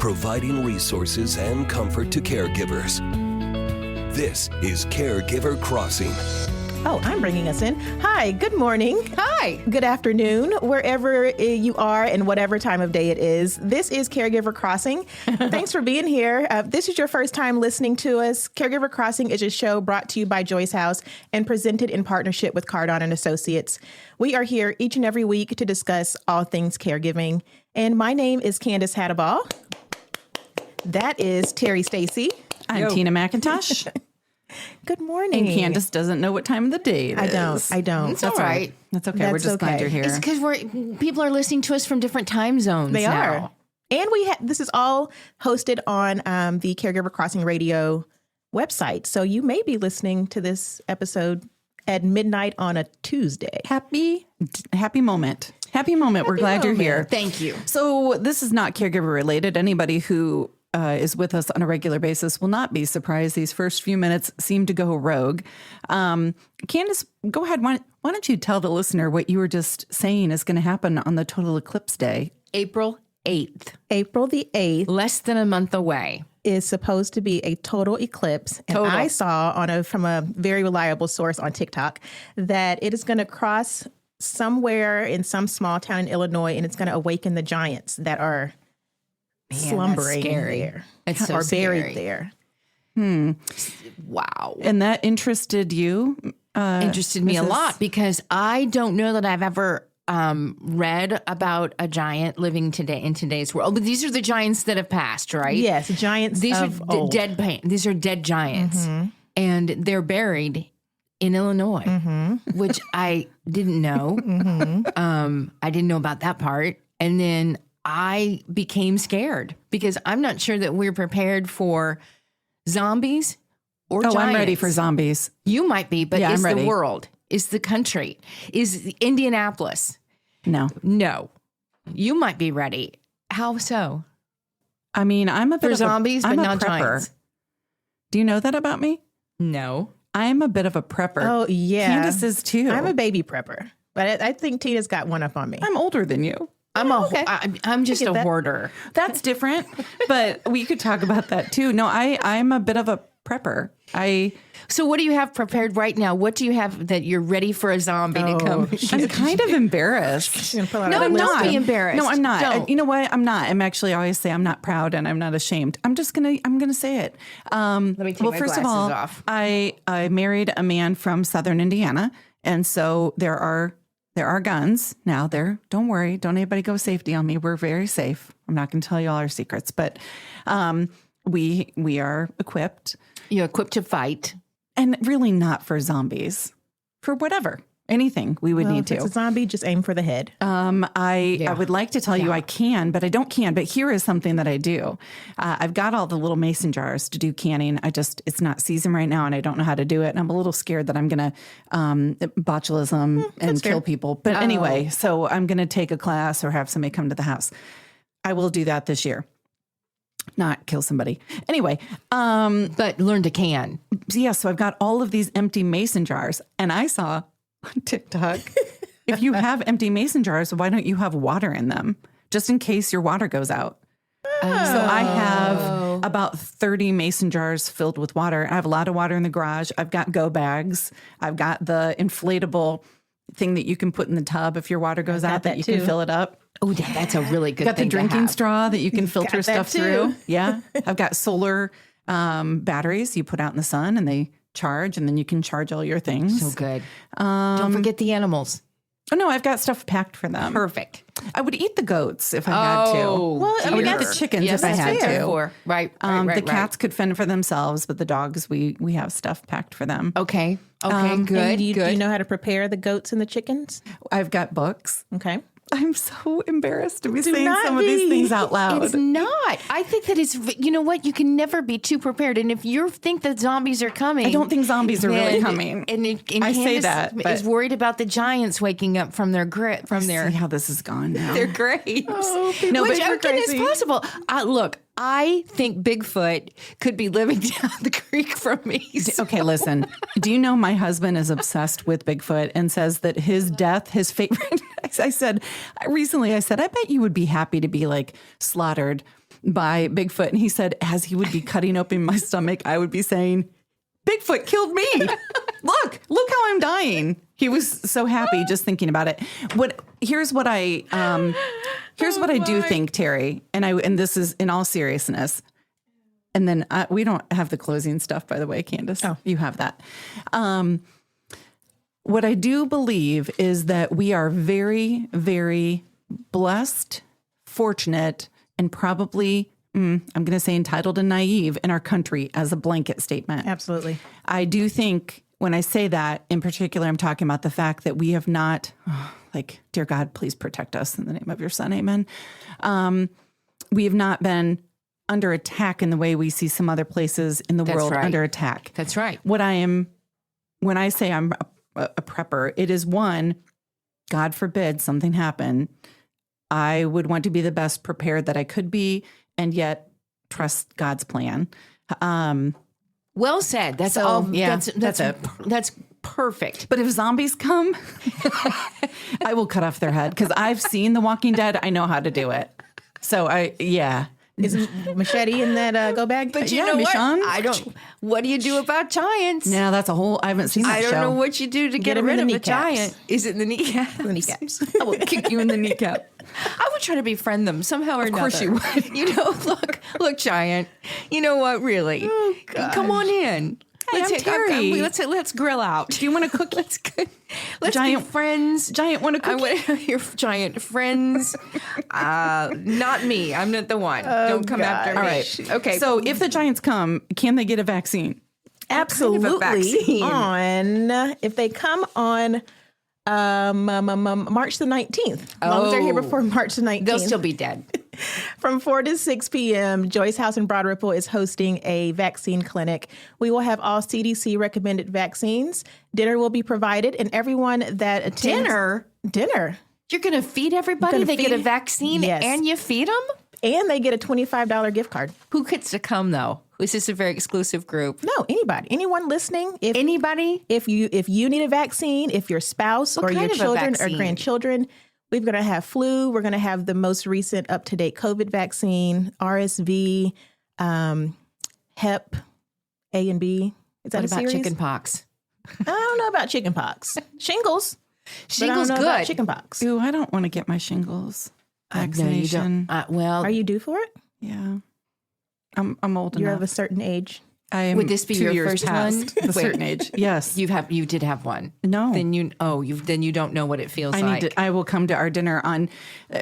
providing resources and comfort to caregivers. This is Caregiver Crossing. Oh, I'm bringing us in. Hi, good morning. Hi. Good afternoon, wherever you are and whatever time of day it is. This is Caregiver Crossing. Thanks for being here. This is your first time listening to us. Caregiver Crossing is a show brought to you by Joyce House and presented in partnership with Cardon and Associates. We are here each and every week to discuss all things caregiving. And my name is Candace Hadaball. That is Terry Stacy. I'm Tina McIntosh. Good morning. And Candace doesn't know what time of the day it is. I don't. It's all right. That's okay. That's We're just glad okay. you're here. It's because people are listening to us from different time zones. They now. are. And this is all hosted on the Caregiver Crossing Radio website. So you may be listening to this episode at midnight on a Tuesday. Happy moment. Happy moment. We're glad you're here. Thank you. So this is not caregiver related. Anybody who is with us on a regular basis will not be surprised. These first few minutes seem to go rogue. Candace, go ahead. Why don't you tell the listener what you were just saying is going to happen on the total eclipse day? April 8th. April the 8th Less than a month away. is supposed to be a total eclipse. And I saw from a very reliable source on TikTok that it is going to cross somewhere in some small town in Illinois, and it's going to awaken the giants that are slumbering there. It's so or scary. buried there. Wow. And that interested you? Interested me a Mrs. lot because I don't know that I've ever read about a giant living today in today's world. But these are the giants that have passed, right? Yes, giants These of are old. These are dead giants, and they're buried in Illinois, which I didn't know. I didn't know about that part, and then I became scared because I'm not sure that we're prepared for zombies or giants. I'm ready for zombies. You might be, but Yeah, is I'm ready. the world, is the country, is Indianapolis? No. No. You might be ready. How so? I mean, I'm a bit For of zombies, a, I'm but a not prepper. giants. Do you know that about me? No. I'm a bit of a prepper. Oh, yeah. Candace is too. I'm a baby prepper, but I think Tina's got one up on me. I'm older than you. I'm just get a that. hoarder. That's different, but we could talk about that too. No, I'm a bit of a prepper. So what do you have prepared right now? What do you have that you're ready for a zombie to come? I'm kind of embarrassed. She's gonna pull out No, a list don't of- be embarrassed. No, I'm not. Don't. You know what? I'm not. I'm actually always say I'm not proud and I'm not ashamed. I'm gonna say it. Let me take my first of glasses all, off. I married a man from Southern Indiana, and so there are guns now there. Don't worry. Don't anybody go safety on me. We're very safe. I'm not going to tell you all our secrets, but we are equipped. You're equipped to fight. And really not for zombies, for whatever, anything we would need If it's a to. zombie, just aim for the head. I would like to tell you I can, but I don't can. But here is something that I do. I've got all the little mason jars to do canning. It's not season right now and I don't know how to do it. And I'm a little scared that I'm going to botulism and kill people. But anyway, so I'm going to take a class or have somebody come to the house. I will do that this year. Not kill somebody. Anyway, But learn to can. so I've got all of these empty mason jars, and I saw on TikTok, if you have empty mason jars, why don't you have water in them, just in case your water goes out? So I have about 30 mason jars filled with water. I have a lot of water in the garage. I've got go bags. I've got the inflatable thing that you can put in the tub if your water goes out, that you can fill it up. Oh, that's a really good Got the thing drinking to have. straw that you can filter Got that stuff too. through. Yeah. I've got solar batteries you put out in the sun and they charge, and then you can charge all your things. So good. Don't forget the animals. Oh, no, I've got stuff packed for them. Perfect. I would eat the goats if I had to. Well, I would eat the chickens Yes, if I that's had fair. to. Right. The cats could fend for themselves, but the dogs, we have stuff packed for them. Okay. Okay. And Good. do you Good. know how to prepare the goats and the chickens? I've got books. Okay. I'm so embarrassed to be saying not some of these be. things out loud. It's not. I think that it's, you know what? You can never be too prepared. And if you think that zombies are coming. I don't think zombies are really then- coming. And I say Candace that, but- is worried about the giants waking up from their grip, from their See how this has gone now. their graves. No, Which but I think is possible. Look, I think Bigfoot could be living down the creek from me. So- Okay, listen. Do you know my husband is obsessed with Bigfoot and says that his death, his favorite. I said, I bet you would be happy to be like slaughtered by Bigfoot. And he said, as he would be cutting open my stomach, I would be saying, Bigfoot killed me. Look how I'm dying. He was so happy just thinking about it. Here's what I do think, Terry, and this is in all seriousness. And then we don't have the closing stuff, by the way, Candace. Oh. You have that. What I do believe is that we are very, very blessed, fortunate, and probably, I'm going to say entitled and naive in our country as a blanket statement. Absolutely. I do think when I say that, in particular, I'm talking about the fact that we have not, dear God, please protect us in the name of your son. Amen. We have not been under attack in the way we see some other places in the world under attack. That's right. When I say I'm a prepper, it is one, God forbid something happen. I would want to be the best prepared that I could be and yet trust God's plan. Well said. That's perfect. But if zombies come, I will cut off their head because I've seen The Walking Dead. I know how to do it. So Is machete in that go bag? But you know what? What do you do about giants? Yeah, that's a whole. I haven't seen that show. I don't know what you do to get rid of a giant. Is it the kneecap? The kneecaps. I will kick you in the kneecap. I would try to befriend them somehow or another. Of course you would. You know, look, giant. You know what? Really, come on in. Terry. Let's grill out. Do you want a cookie? Let's be friends. Giant want a cookie? Your giant friends. Not me. I'm not the one. Don't come after me. All right. Okay. So if the giants come, can they get a vaccine? Absolutely. If they come on March the 19th. As long as they're here before March the 19th. They'll still be dead. From 4 to 6 p.m., Joyce House in Broad Ripple is hosting a vaccine clinic. We will have all CDC recommended vaccines. Dinner will be provided, and everyone that attends... Dinner. You're going to feed everybody? They get a vaccine and you feed them? And they get a $25 gift card. Who gets to come, though? Is this a very exclusive group? No, anybody. Anyone listening. Anybody? If you need a vaccine, if your spouse or your children or grandchildren... We're going to have flu. We're going to have the most recent up-to-date COVID vaccine, RSV, Hep A and B. Is that what about chicken pox? I don't know about chicken pox. Shingles. Shingles good. About chicken pox. Ooh, I don't want to get my shingles vaccination. Are you due for it? Yeah. I'm old enough. You're of a certain age. Would this be your first one? A certain age. Yes. You did have one. No. Then you don't know what it feels like. I will come to our dinner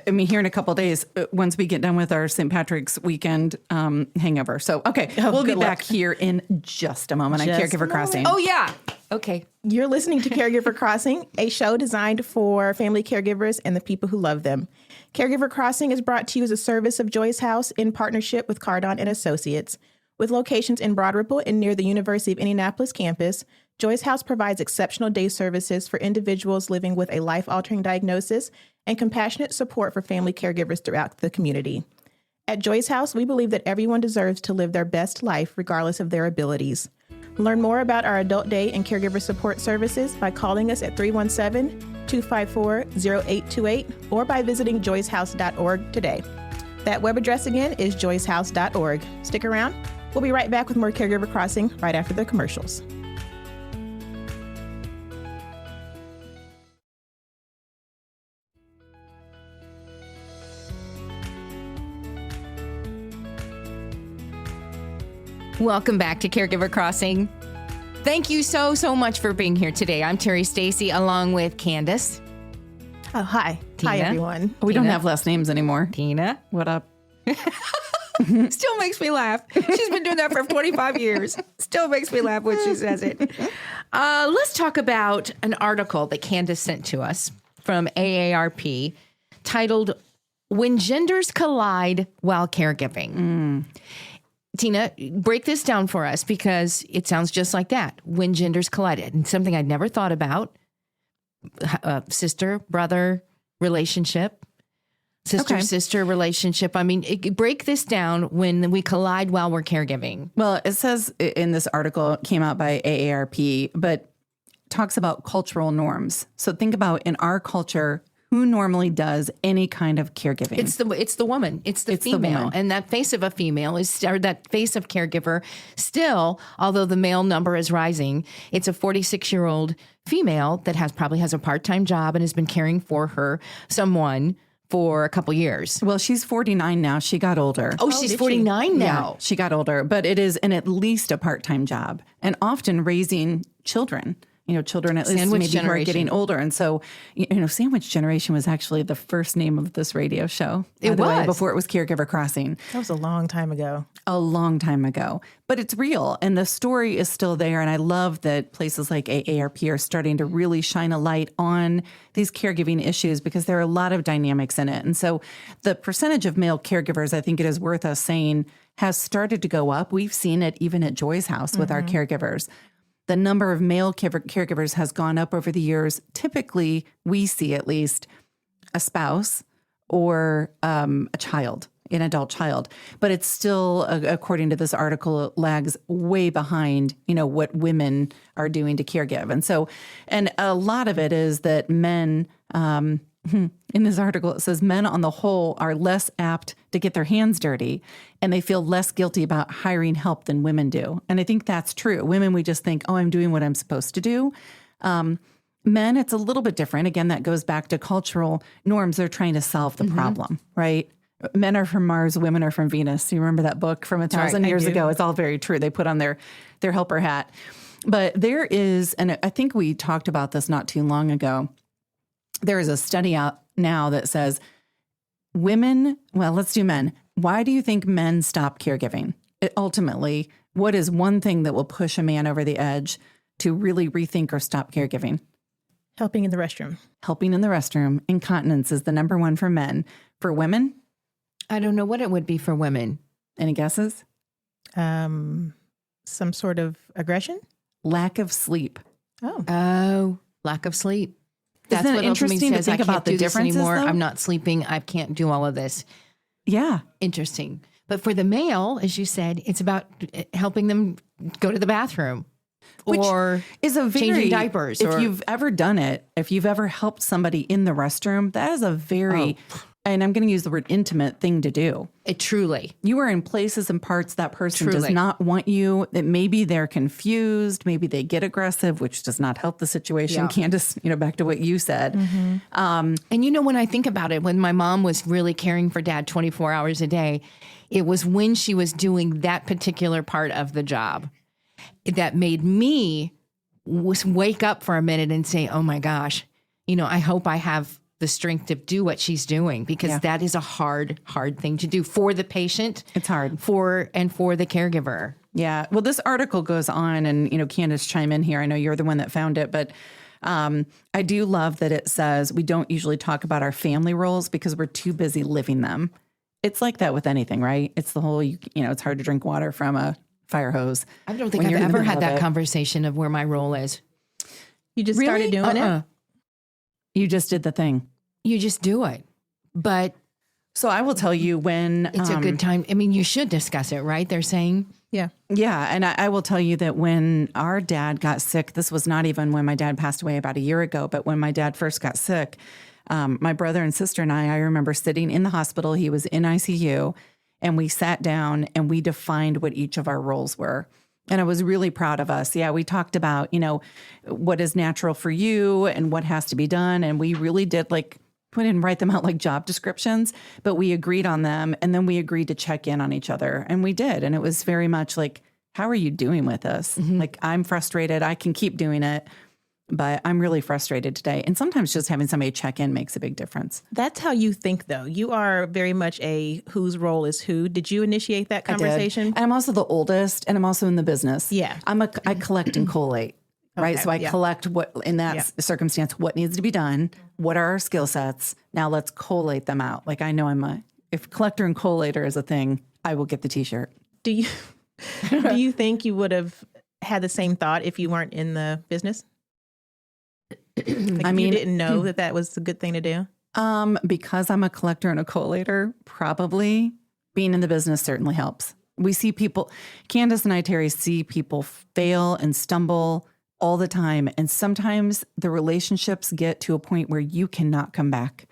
here in a couple of days once we get done with our St. Patrick's weekend hangover. So, okay, we'll be back here in just a moment on Caregiver Crossing. Oh, yeah. Okay. You're listening to Caregiver Crossing, a show designed for family caregivers and the people who love them. Caregiver Crossing is brought to you as a service of Joyce House in partnership with Cardon and Associates. With locations in Broad Ripple and near the University of Indianapolis campus, Joyce House provides exceptional day services for individuals living with a life-altering diagnosis and compassionate support for family caregivers throughout the community. At Joyce House, we believe that everyone deserves to live their best life regardless of their abilities. Learn more about our adult day and caregiver support services by calling us at 317-254-0828 or by visiting joycehouse.org today. That web address again is joycehouse.org. Stick around. We'll be right back with more Caregiver Crossing right after the commercials. Welcome back to Caregiver Crossing. Thank you so much for being here today. I'm Terry Stacy along with Candace. Oh, hi. Tina. Hi, everyone. We don't have last names anymore. Tina. What up? Still makes me laugh. She's been doing that for 25 years. Still makes me laugh when she says it. Let's talk about an article that Candace sent to us from AARP titled, When Genders Collide While Caregiving. Tina, break this down for us because it sounds just like that. When genders collide. And something I'd never thought about. Sister, brother relationship. Sister relationship. I mean, break this down when we collide while we're caregiving. Well, it says in this article, it came out by AARP, but talks about cultural norms. So think about in our culture, who normally does any kind of caregiving? It's the woman. It's the female. woman. And that face of a female or that face of caregiver still, although the male number is rising, it's a 46-year-old female that probably has a part-time job and has been caring for someone for a couple years. Well, she's 49 now. She got older. Oh, she's 49 now. She got older, but it is at least a part-time job, and often raising children. Children at least Sandwich maybe who are generation. getting older. And so, Sandwich Generation was actually the first name of this radio show. It was. Before it was Caregiver Crossing. That was a long time ago. A long time ago. But it's real, and the story is still there. And I love that places like AARP are starting to really shine a light on these caregiving issues because there are a lot of dynamics in it. And so the percentage of male caregivers, I think it is worth us saying, has started to go up. We've seen it even at Joy's house with our caregivers. The number of male caregivers has gone up over the years. Typically, we see at least a spouse or a child, an adult child. But it's still, according to this article, it lags way behind, what women are doing to caregive. And a lot of it is that men, in this article, it says men on the whole are less apt to get their hands dirty and they feel less guilty about hiring help than women do. And I think that's true. Women, we just think, oh, I'm doing what I'm supposed to do. Men, it's a little bit different. Again, that goes back to cultural norms. They're trying to solve the problem, right? Men are from Mars, women are from Venus. You remember that book from 1,000 years ago? It's all very true. They put on their helper hat. But there is, and I think we talked about this not too long ago, there is a study out now that says women, well, let's do men. Why do you think men stop caregiving? Ultimately, what is one thing that will push a man over the edge to really rethink or stop caregiving? Helping in the restroom. Helping in the restroom. Incontinence is the number one for men. For women? I don't know what it would be for women. Any guesses? Some sort of aggression? Lack of sleep. Oh, lack of sleep. That's Isn't it what interesting ultimately to says, think I can't about the do this differences, anymore. though? I'm not sleeping. I can't do all of this. Yeah. Interesting. But for the male, as you said, it's about helping them go to the bathroom or is a very, changing diapers. If you've ever done it, if you've ever helped somebody in the restroom, that is a very, and I'm going to use the word intimate thing to do. It truly. You are in places and parts that person does Truly. not want you. That maybe they're confused. Maybe they get aggressive, which does not help the situation. Yeah. Candace, back to what you said. And when I think about it, when my mom was really caring for dad 24 hours a day, it was when she was doing that particular part of the job that made me wake up for a minute and say, oh my gosh, I hope I have the strength to do what she's doing, because that is a hard thing to do for the patient. It's hard. For the caregiver. Yeah. Well, this article goes on, and Candace, chime in here. I know you're the one that found it, but I do love that it says we don't usually talk about our family roles because we're too busy living them. It's like that with anything, right? It's the whole, it's hard to drink water from a fire hose. I don't think when I've you're in the ever middle had of that it. conversation of where my role is. You just started doing it? You just did the thing. You just do it. But So I will tell you when it's a good time. I mean, you should discuss it, right? They're saying. Yeah. Yeah. And I will tell you that when our dad got sick, this was not even when my dad passed away about a year ago, but when my dad first got sick, my brother and sister and I remember sitting in the hospital. He was in ICU, and we sat down and we defined what each of our roles were. And I was really proud of us. Yeah, we talked about, what is natural for you and what has to be done. And we really did we didn't write them out like job descriptions, but we agreed on them. And then we agreed to check in on each other. And we did. And it was very much like, how are you doing with this? Mm-hmm. I'm frustrated. I can keep doing it, but I'm really frustrated today. And sometimes just having somebody check in makes a big difference. That's how you think, though. You are very much a whose role is who. Did you initiate that conversation? I did. And I'm also the oldest, and I'm also in the business. Yeah. I collect and collate. Right. Okay, So I yeah. collect what in that circumstance, what needs to be done. What are our skill sets? Now let's collate them out. I know if collector and collator is a thing, I will get the t-shirt. Do you think you would have had the same thought if you weren't in the business? You didn't know that was a good thing to do? Because I'm a collector and a collator, probably being in the business certainly helps. We see people, Candace and I, Terry, see people fail and stumble all the time. And sometimes the relationships get to a point where you cannot come back.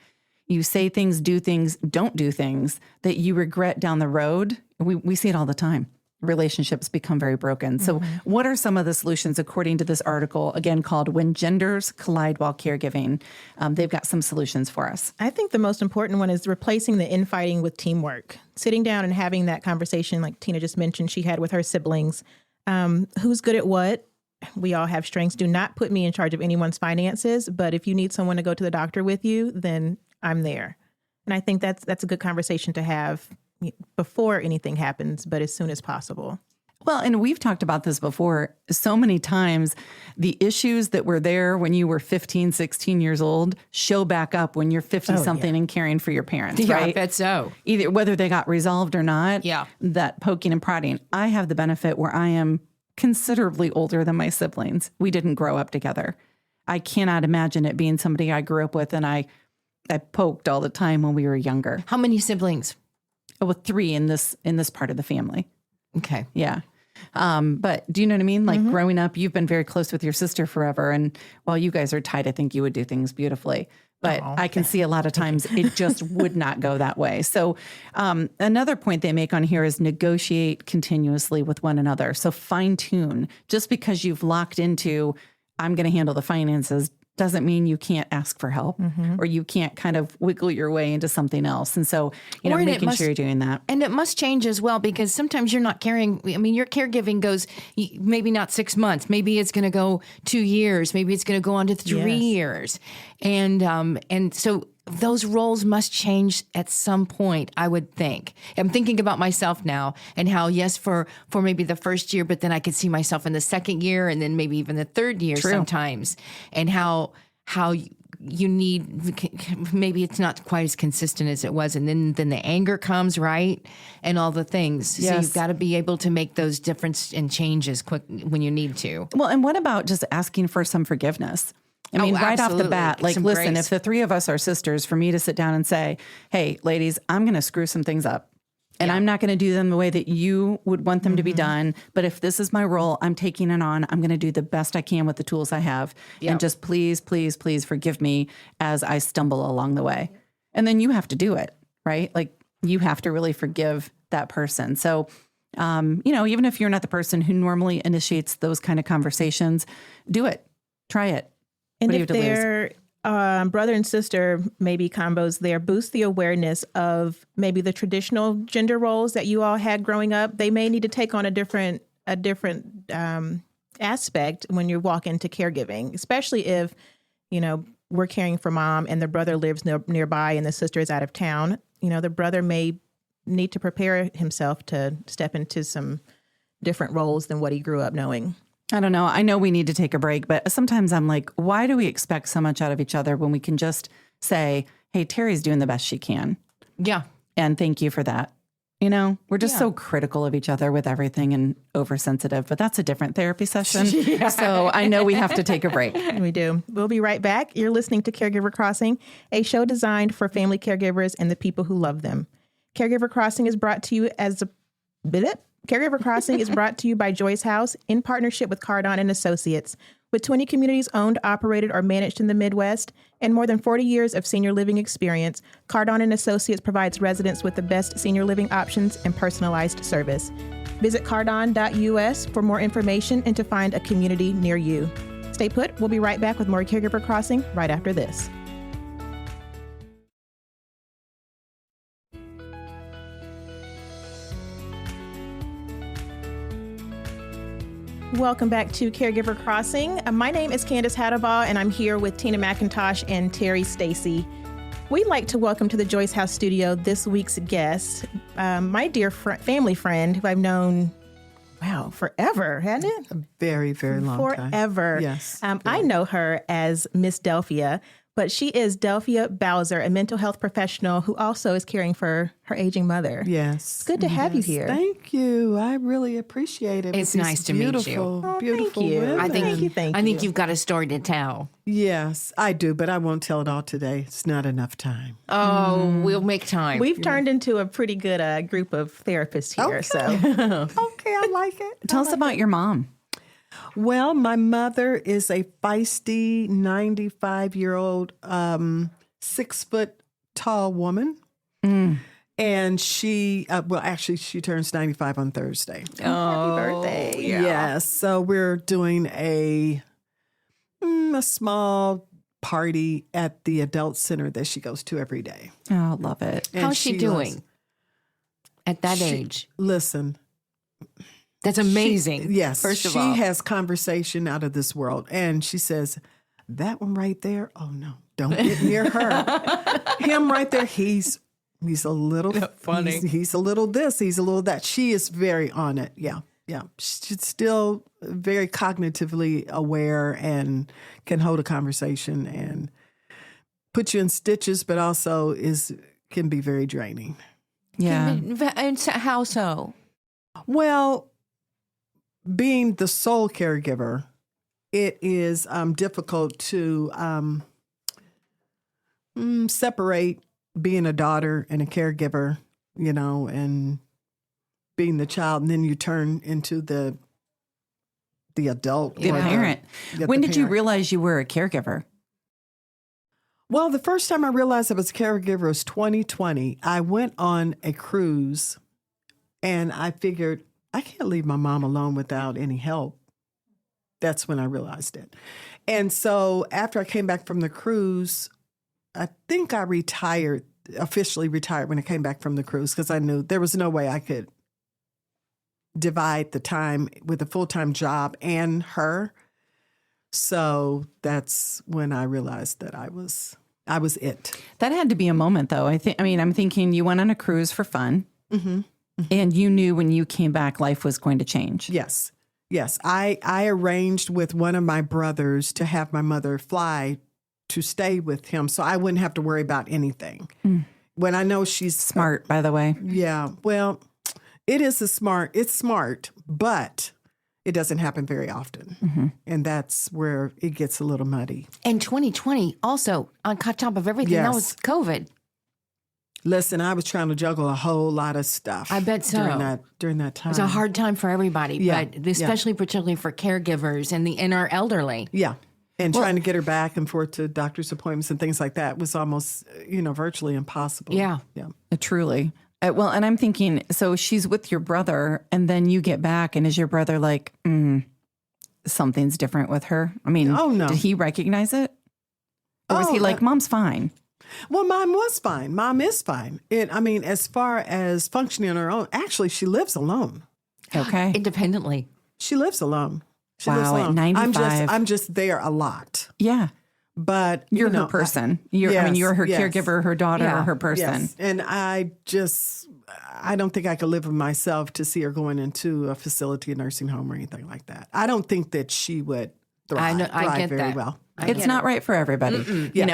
You say things, do things, don't do things that you regret down the road. We see it all the time. Relationships become very broken. So what are some of the solutions according to this article, again, called When Genders Collide While Caregiving? They've got some solutions for us. I think the most important one is replacing the infighting with teamwork. Sitting down and having that conversation like Tina just mentioned she had with her siblings. Who's good at what? We all have strengths. Do not put me in charge of anyone's finances, but if you need someone to go to the doctor with you, then I'm there. And I think that's a good conversation to have before anything happens, but as soon as possible. Well, and we've talked about this before so many times. The issues that were there when you were 15, 16 years old show back up when you're 50-something and caring for your parents, Yeah, right? I bet so. Either whether they got resolved or not, Yeah. that poking and prodding. I have the benefit where I am considerably older than my siblings. We didn't grow up together. I cannot imagine it being somebody I grew up with and I poked all the time when we were younger. How many siblings? Well, 3 in this part of the family. Okay. Yeah. But do you know what I mean? Like growing up, you've been very close with your sister forever. And while you guys are tight, I think you would do things beautifully. But I can see a lot of times it just would not go that way. So another point they make on here is negotiate continuously with one another. So fine tune. Just because you've locked into, I'm going to handle the finances, doesn't mean you can't ask for help or you can't kind of wiggle your way into something else. And so, making sure you're doing that. And it must change as well, because sometimes you're not caring. I mean, your caregiving goes maybe not 6 months. Maybe it's going to go 2 years. Maybe it's going to go on to 3 years. And so those roles must change at some point, I would think. I'm thinking about myself now and how, yes, for maybe the first year, but then I could see myself in the second year and then maybe even the third year sometimes. And how you need, maybe it's not quite as consistent as it was. And then the anger comes, right? And all the things. Yes. So you've got to be able to make those difference and changes quick when you need to. Well, and what about just asking for some forgiveness? I mean, right off the bat, like, listen, if the 3 of us are sisters, for me to sit down and say, hey, ladies, I'm going to screw some things up. And I'm not going to do them the way that you would want them to be done. But if this is my role, I'm taking it on. I'm going to do the best I can with the tools I have. And just please, please, please forgive me as I stumble along the way. And then you have to do it, right? Like, you have to really forgive that person. So, even if you're not the person who normally initiates those kind of conversations, do it. Try it. And if their brother and sister maybe combos there, boost the awareness of maybe the traditional gender roles that you all had growing up. They may need to take on a different aspect when you walk into caregiving, especially if, we're caring for mom and the brother lives nearby and the sister is out of town. The brother may need to prepare himself to step into some different roles than what he grew up knowing. I don't know. I know we need to take a break, but sometimes I'm like, why do we expect so much out of each other when we can just say, hey, Terry's doing the best she can. Yeah. And thank you for that. We're just so critical of each other with everything and oversensitive, but that's a different therapy session. So I know we have to take a break. We do. We'll be right back. You're listening to Caregiver Crossing, a show designed for family caregivers and the people who love them. Caregiver Crossing is brought to you Caregiver Crossing is brought to you by Joyce House in partnership with Cardon and Associates. With 20 communities owned, operated, or managed in the Midwest, and more than 40 years of senior living experience, Cardon and Associates provides residents with the best senior living options and personalized service. Visit cardon.us for more information and to find a community near you. Stay put. We'll be right back with more Caregiver Crossing right after this. Welcome back to Caregiver Crossing. My name is Candace Hattabaugh, and I'm here with Tina McIntosh and Terry Stacy. We'd like to welcome to the Joyce House studio this week's guest, my dear family friend who I've known, forever, hasn't it? A very, very long time. Forever. Yes. I know her as Miss Delphia, but she is Delphia Bowser, a mental health professional who also is caring for her aging mother. Yes. It's good to have you here. Thank you. I really appreciate it. It's nice to meet you. Oh, Beautiful thank you. women. I think Thank you. you've got a story to tell. Yes, I do, but I won't tell it all today. It's not enough time. Oh, we'll make time. We've turned into a pretty good group of therapists here. Okay. So Okay, I like it. Tell us about your mom. Well, my mother is a feisty 95-year-old, 6-foot tall woman. And she, actually, she turns 95 on Thursday. Happy birthday. Yes. So we're doing a small party at the adult center that she goes to every day. Oh, love it. And How's she doing at that age? Listen. That's amazing. Yes. First of all, she has conversation out of this world. And she says, that one right there, oh no, don't get near her. Him right there, he's a little funny. He's a little this, he's a little that. She is very on it. Yeah. Yeah. She's still very cognitively aware and can hold a conversation and put you in stitches, but also can be very draining. Yeah. And how so? Well, being the sole caregiver, it is difficult to separate being a daughter and a caregiver, and being the child, and then you turn into the adult. The parent. When did you realize you were a caregiver? Well, the first time I realized I was a caregiver was 2020. I went on a cruise, and I figured I can't leave my mom alone without any help. That's when I realized it. And so after I came back from the cruise, I think I officially retired when I came back from the cruise, because I knew there was no way I could divide the time with a full-time job and her. So that's when I realized that I was it. That had to be a moment, though. I'm thinking you went on a cruise for fun, and you knew when you came back, life was going to change. Yes. Yes. I arranged with one of my brothers to have my mother fly to stay with him so I wouldn't have to worry about anything. When I know she's Smart, by the way. Yeah. Well, it's smart, but it doesn't happen very often. And that's where it gets a little muddy. And 2020 also, on top of everything, that was COVID. Listen, I was trying to juggle a whole lot of stuff. I bet so. During that time. It was a hard time for everybody, Yeah, but especially particularly for caregivers and our elderly. Yeah. And trying to get her back and forth to doctor's appointments and things like that was almost, virtually impossible. Yeah. Yeah. Truly. Well, and I'm thinking, so she's with your brother, and then you get back, and is your brother like, something's different with her? I mean, oh, no. Did he recognize it? Or was he like, Mom's fine? Well, Mom was fine. Mom is fine. As far as functioning on her own, actually, she lives alone. Okay. She lives alone. Wow, She lives alone. at 95. I'm just there a lot. Yeah. But You're her person. You're her caregiver, her daughter, her person. Yes. And I don't think I could live with myself to see her going into a facility, a nursing home, or anything like that. I don't think that she would thrive, I get very that. well. It's not right for everybody.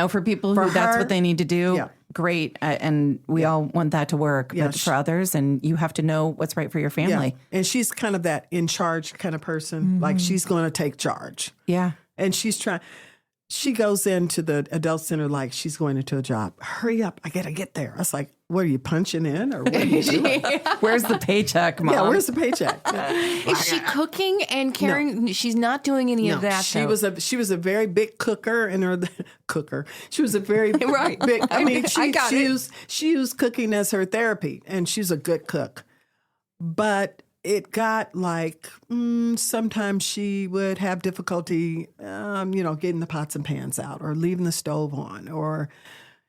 For people who that's what they need to do, great. And we all want that to work. Yeah, but for others, and you have to know what's right for your family. Yeah. And she's kind of that in charge kind of person. Like she's going to take charge. Yeah. And she goes into the adult center like she's going into a job. Hurry up. I got to get there. I was like, what are you punching in? Or what are you doing? Where's the paycheck, Mom? Yeah, where's the paycheck? Yeah. Is she cooking and caring? No. She's not doing any of that. She was a very big cooker in her cooker. She was a very right. big. She used cooking as her therapy, and she's a good cook. But it got like sometimes she would have difficulty, getting the pots and pans out, or leaving the stove on, or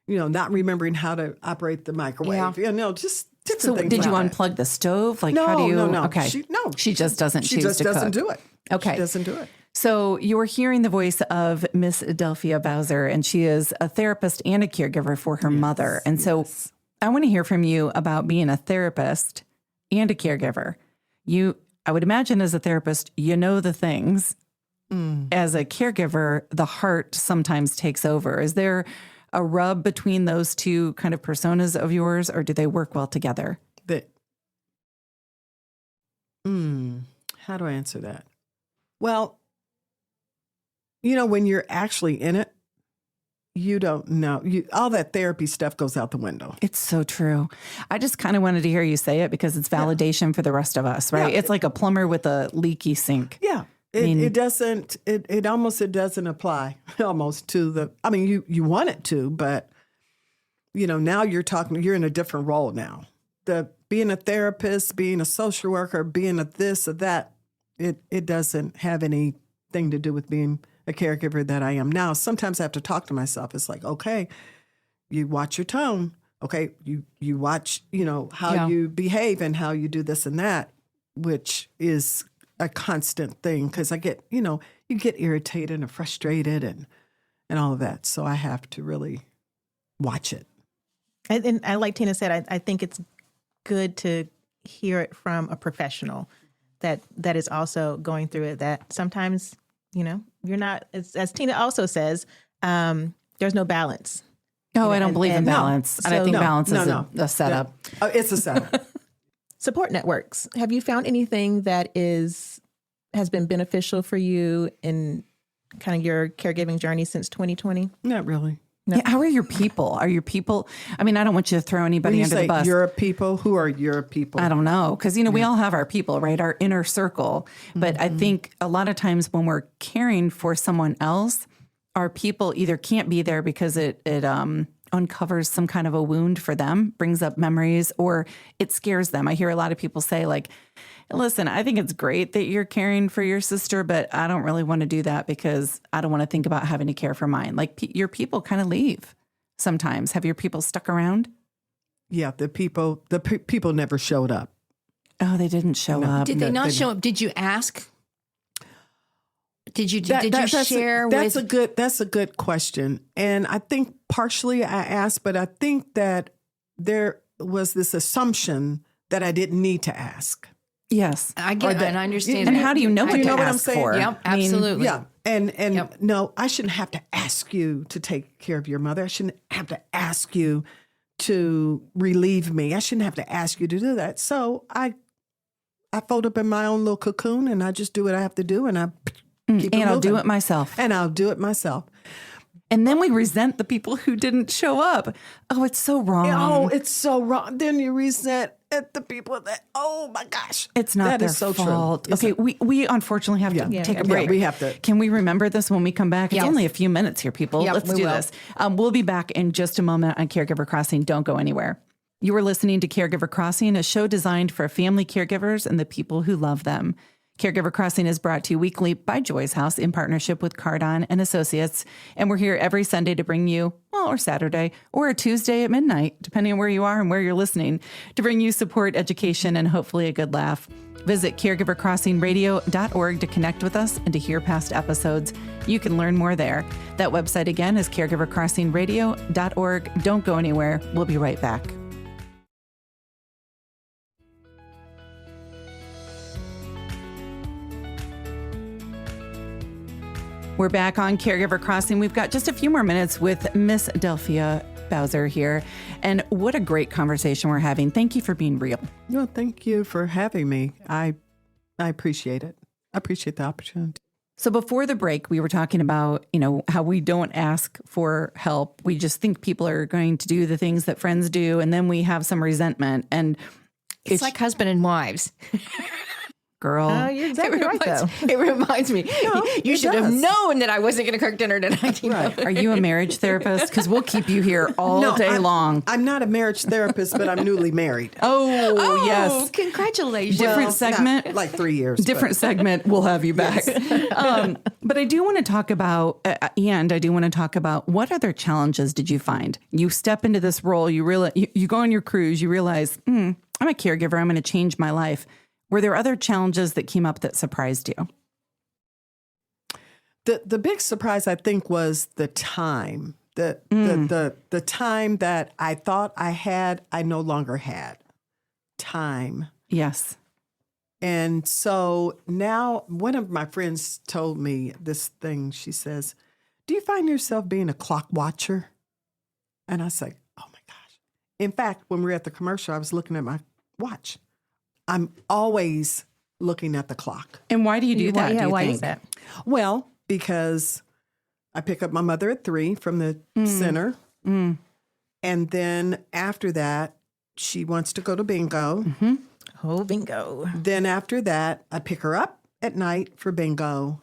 not remembering how to operate the microwave. Yeah. Just different So things. did you like that. unplug the stove? Like, No, how do you? no. Okay. She just doesn't choose to cook. She just doesn't do it. Okay. She doesn't do it. So you're hearing the voice of Miss Delphia Bowser, and she is a therapist and a caregiver for her mother. And so I want to hear from you about being a therapist and a caregiver. I would imagine as a therapist, you know the things. As a caregiver, the heart sometimes takes over. Is there a rub between those two kind of personas of yours, or do they work well together? How do I answer that? Well, when you're actually in it, you don't know. All that therapy stuff goes out the window. It's so true. I just kind of wanted to hear you say it because it's validation for the rest of us, right? Yeah. It's like a plumber with a leaky sink. Yeah. It doesn't. It almost doesn't apply almost to the. I mean, you want it to, but now you're in a different role now. Being a therapist, being a social worker, being a this or that, it doesn't have anything to do with being a caregiver that I am now. Sometimes I have to talk to myself. It's like, okay, you watch your tone. Okay, you watch, how you behave and how you do this and that, which is a constant thing because I get, you get irritated and frustrated and all of that. So I have to really watch it. And I like Tina said, I think it's good to hear it from a professional that is also going through it, that sometimes, you're not, as Tina also says, there's no balance. Oh, I don't believe in balance. And I think balance is a setup. Oh, it's a setup. Support networks. Have you found anything that has been beneficial for you in kind of your caregiving journey since 2020? Not really. No. Yeah, how are your people? Are your people? I mean, I don't want you to throw anybody under the bus. Your people, who are your people? I don't know, because we all have our people, right? Our inner circle. But I think a lot of times when we're caring for someone else, our people either can't be there because it uncovers some kind of a wound for them, brings up memories, or it scares them. I hear a lot of people say, like, listen, I think it's great that you're caring for your sister, but I don't really want to do that because I don't want to think about having to care for mine. Like your people kind of leave sometimes. Have your people stuck around? Yeah, the people never showed up. Oh, they didn't show up. Did they not show up? Did you ask? Did you share? That's a good question. And I think partially I asked, but I think that there was this assumption that I didn't need to ask. Yes, I get that, and I understand. And how do you know what to ask what I'm saying? for? Yep, absolutely. Yeah, and no, I shouldn't have to ask you to take care of your mother. I shouldn't have to ask you to relieve me. I shouldn't have to ask you to do that. So I fold up in my own little cocoon, and I just do what I have to do, and I'll do it myself. And I'll do it myself. And then we resent the people who didn't show up. Oh, it's so wrong. Oh, it's so wrong. Then you resent at the people that, oh my gosh. It's not their fault. Okay, we unfortunately have to take a break. Yeah, we have to. Can we remember this when we come back? It's only a few minutes here, people. Let's do this. We'll be back in just a moment on Caregiver Crossing. Don't go anywhere. You are listening to Caregiver Crossing, a show designed for family caregivers and the people who love them. Caregiver Crossing is brought to you weekly by Joy's House in partnership with Cardon and Associates. And we're here every Sunday to bring you, or Saturday, or a Tuesday at midnight, depending on where you are and where you're listening, to bring you support, education, and hopefully a good laugh. Visit caregivercrossingradio.org to connect with us and to hear past episodes. You can learn more there. That website again is caregivercrossingradio.org. Don't go anywhere. We'll be right back. We're back on Caregiver Crossing. We've got just a few more minutes with Miss Delphia Bowser here. And what a great conversation we're having. Thank you for being real. Well, thank you for having me. I appreciate it. I appreciate the opportunity. So before the break, we were talking about, how we don't ask for help. We just think people are going to do the things that friends do. And then we have some resentment. And it's like husband and wives. Girl. You're exactly right, though. It reminds me. You should have known that I wasn't going to cook dinner tonight. Right. Are you a marriage therapist? Because we'll keep you here all day long. I'm not a marriage therapist, but I'm newly married. Oh, yes. Congratulations. Different segment. Not like 3 years. Different segment. We'll have you back. Yes. But I do want to talk about, what other challenges did you find? You step into this role, you realize, you go on your cruise, you realize, I'm a caregiver, I'm going to change my life. Were there other challenges that came up that surprised you? The big surprise, I think, was the time. The time that I thought I had, I no longer had. Time. Yes. And so now one of my friends told me this thing. She says, do you find yourself being a clock watcher? And I said, oh my gosh. In fact, when we were at the commercial, I was looking at my watch. I'm always looking at the clock. And why do you do that? Yeah, why is that? Well, because I pick up my mother at 3 from the center. And then after that, she wants to go to bingo. Oh, bingo. Then after that, I pick her up at night for bingo.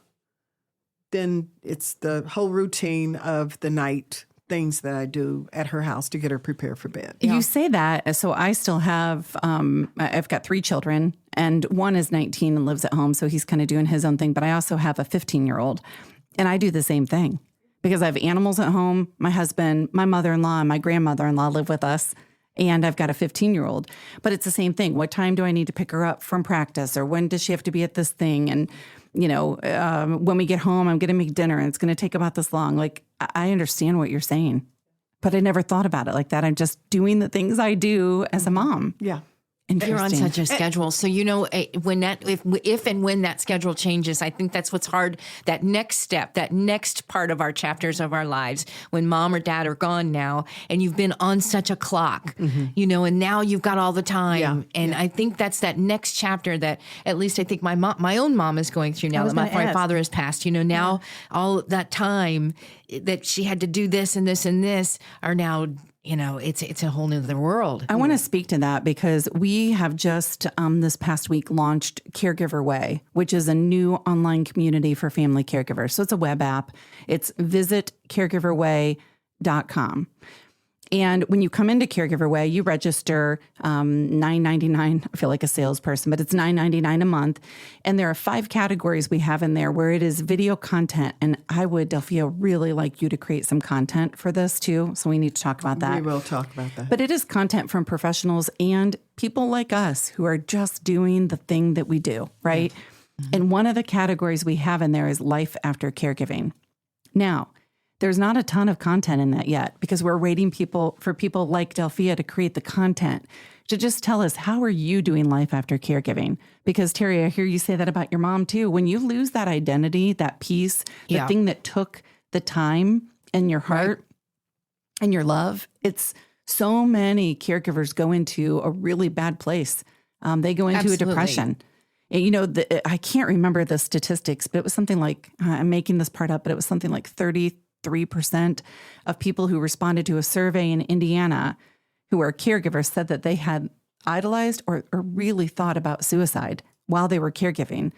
Then it's the whole routine of the night things that I do at her house to get her prepared for bed. You say that. So I still have, I've got 3 children, and one is 19 and lives at home. So he's kind of doing his own thing. But I also have a 15-year-old, and I do the same thing because I have animals at home. My husband, my mother-in-law, and my grandmother-in-law live with us. And I've got a 15-year-old. But it's the same thing. What time do I need to pick her up from practice? Or when does she have to be at this thing? And, when we get home, I'm going to make dinner and it's going to take about this long. Like, I understand what you're saying, but I never thought about it like that. I'm just doing the things I do as a mom. Yeah. You're on such a schedule. So, when if and when that schedule changes, I think that's what's hard. That next step, that next part of our chapters of our lives, when mom or dad are gone now, and you've been on such a clock, and now you've got all the time. Yeah. And I think that's that next chapter that at least I think my own mom is going through now that my father has passed. Now all that time that she had to do this and this and this are now, it's a whole nother world. I want to speak to that because we have just this past week launched Caregiver Way, which is a new online community for family caregivers. So it's a web app. It's visitcaregiverway.com. And when you come into Caregiver Way, you register $9.99. I feel like a salesperson, but it's $9.99 a month. And there are 5 categories we have in there where it is video content. And I would, Delphia, really like you to create some content for this too. So we need to talk about that. We will talk about that. But it is content from professionals and people like us who are just doing the thing that we do, right? Mm-hmm. And one of the categories we have in there is life after caregiving. Now, there's not a ton of content in that yet because we're waiting for people like Delphia to create the content to just tell us, how are you doing life after caregiving? Because Terry, I hear you say that about your mom too. When you lose that identity, that piece, the thing that took the time and your heart and your love, it's so many caregivers go into a really bad place. They go into a depression. I can't remember the statistics, but it was something like, I'm making this part up, but it was something like 33% of people who responded to a survey in Indiana who are caregivers said that they had idolized or really thought about suicide while they were caregiving.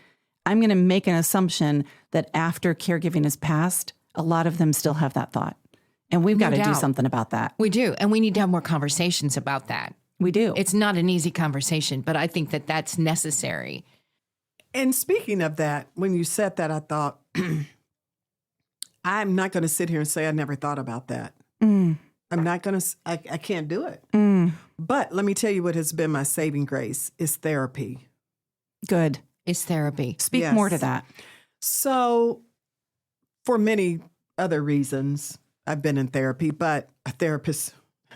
I'm going to make an assumption that after caregiving is past, a lot of them still have that thought. And we've got to do something about that. We do. And we need to have more conversations about that. We do. It's not an easy conversation, but I think that that's necessary. And speaking of that, when you said that, I thought, I'm not going to sit here and say I never thought about that. I'm not going to, I can't do it. But let me tell you what has been my saving grace is therapy. Good. It's therapy. Speak more to that. So for many other reasons, I've been in therapy, but a therapist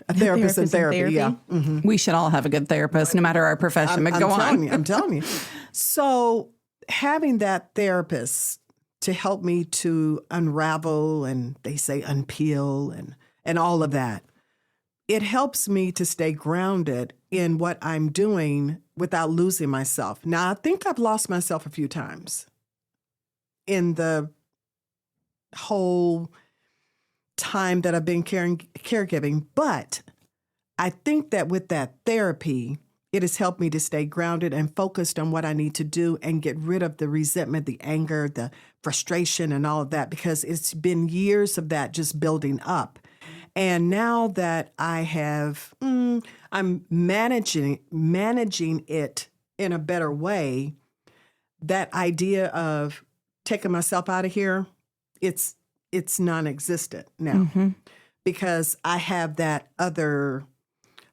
in therapy. Yeah. Mm-hmm. We should all have a good therapist, no matter our profession. I'm telling you. So having that therapist to help me to unravel and they say unpeel and all of that, it helps me to stay grounded in what I'm doing without losing myself. Now, I think I've lost myself a few times in the whole time that I've been caregiving, but I think that with that therapy, it has helped me to stay grounded and focused on what I need to do and get rid of the resentment, the anger, the frustration, and all of that, because it's been years of that just building up. And now that I have, I'm managing it in a better way, that idea of taking myself out of here, it's non-existent now because I have that other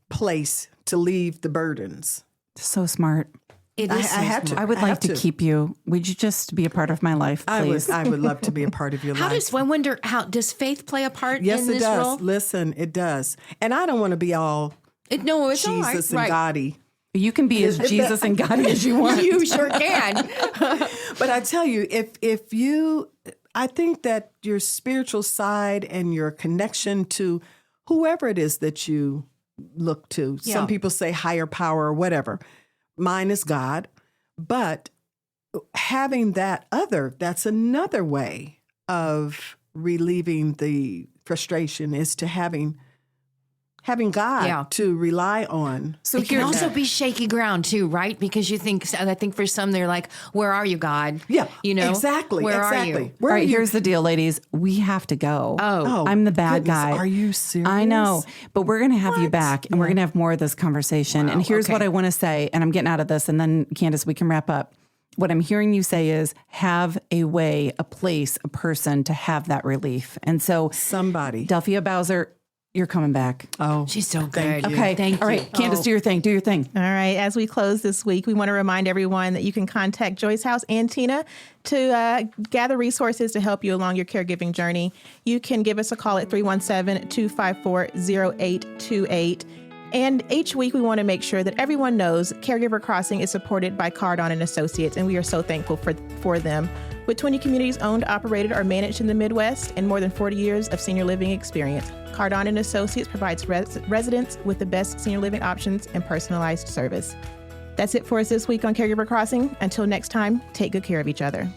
place to leave the burdens. So smart. It is. I have to. I would like to keep you. Would you just be a part of my life, please? I would love to be a part of your life. I wonder, does faith play a part in this role? Yes, it does. Listen, it does. And I don't want to be all it's Jesus and Gotti. You can be as Jesus and Gotti as you want. You sure can. But I tell you, if you, I think that your spiritual side and your connection to whoever it is that you look to, some people say higher power or whatever. Mine is God, but having that's another way of relieving the frustration is to having having God to rely on. So it can also be shaky ground too, right? Because I think for some they're like, where are you, God? Yeah, you know, exactly. Where are you? All right, here's the deal, ladies. We have to go. Oh, I'm the bad goodness, guy. are you serious? I know, but we're going to have you back, and we're going to have more of this conversation. And here's what I want to say, and I'm getting out of this, and then Candace, we can wrap up. What I'm hearing you say is have a way, a place, a person to have that relief. And so somebody. Delphia Bowser, you're coming back. Oh, she's so good. Okay. Thank you. All right. Candace, do your thing. Do your thing. All right. As we close this week, we want to remind everyone that you can contact Joyce House and Tina to gather resources to help you along your caregiving journey. You can give us a call at 317-254-0828. And each week, we want to make sure that everyone knows Caregiver Crossing is supported by Cardon and Associates, and we are so thankful for them. With 20 communities owned, operated, or managed in the Midwest, and more than 40 years of senior living experience, Cardon and Associates provides residents with the best senior living options and personalized service. That's it for us this week on Caregiver Crossing. Until next time, take good care of each other.